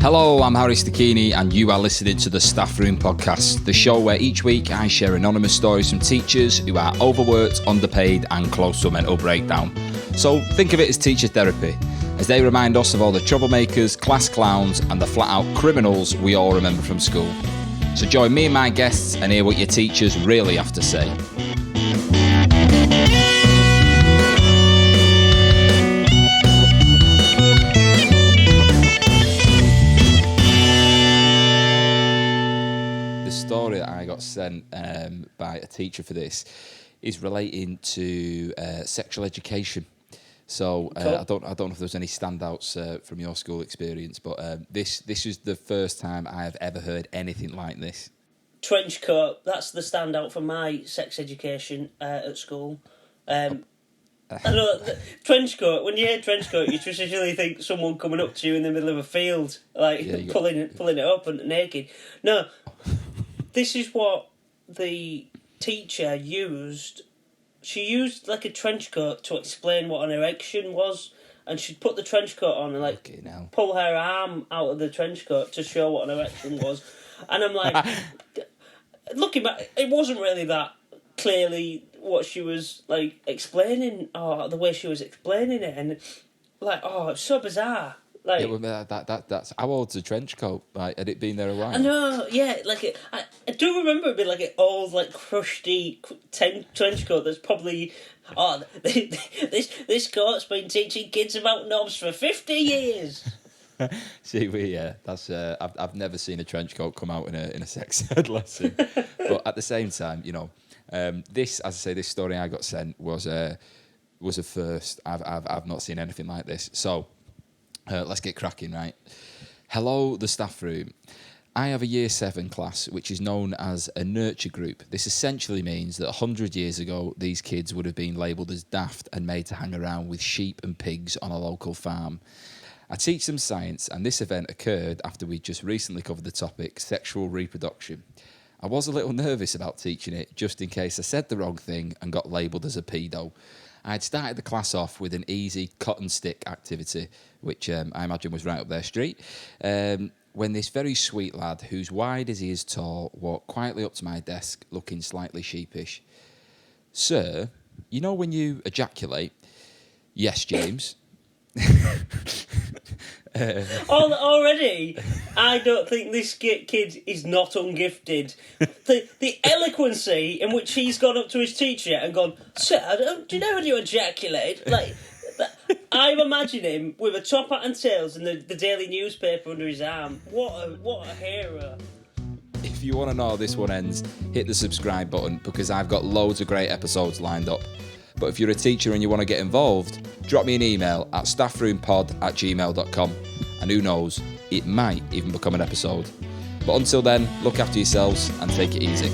Hello, I'm Harry Stachini and you are listening to the Staff Room Podcast, the show where each week I share anonymous stories from teachers who are overworked, underpaid and close to a mental breakdown. So think of it as teacher therapy, as they remind us of all the troublemakers, class clowns and the flat-out criminals we all remember from school. So join me and my guests and hear what your teachers really have to say. Story that I got sent by a teacher for this is relating to sexual education. So cool. I don't know if there's any standouts from your school experience, but this is the first time I have ever heard anything like this. Trench coat, that's the standout for my sex education at school. I know, trench coat, when you hear trench coat, you traditionally think someone coming up to you in the middle of a field, like pulling it up and naked. No. This is what the teacher used. She used like a trench coat to explain what an erection was, and she'd put the trench coat on and pull her arm out of the trench coat to show what an erection was. And I'm like, looking back, it wasn't really that clearly what she was like explaining, or the way she was explaining it, and it's so bizarre. Like, yeah, that's how old's the trench coat? Like, had it been there a while? I know, yeah. I do remember it being like an old, crusty trench coat that's probably. Oh, this coat's been teaching kids about knobs for 50 years. See, that's. I've never seen a trench coat come out in a sex ed lesson, but at the same time, this, as I say, this story I got sent was a first. I've not seen anything like this, so. Let's get cracking, right? Hello, the staff room. I have a Year 7 class, which is known as a nurture group. This essentially means that 100 years ago, these kids would have been labelled as daft and made to hang around with sheep and pigs on a local farm. I teach them science, and this event occurred after we just recently covered the topic, sexual reproduction. I was a little nervous about teaching it, just in case I said the wrong thing and got labelled as a pedo. I had started the class off with an easy cotton stick activity, which I imagine was right up their street, when this very sweet lad, who's wide as he is tall, walked quietly up to my desk, looking slightly sheepish. Sir, you know when you ejaculate? Yes, James. Already, I don't think this kid is not ungifted. The eloquency in which he's gone up to his teacher and gone, "Sir, do you know when you ejaculate?" I'm imagining him with a top hat and tails and the daily newspaper under his arm. What a hero! If you want to know how this one ends, hit the subscribe button because I've got loads of great episodes lined up. But if you're a teacher and you want to get involved, drop me an email at staffroompod@gmail.com, and who knows, it might even become an episode. But until then, look after yourselves and take it easy.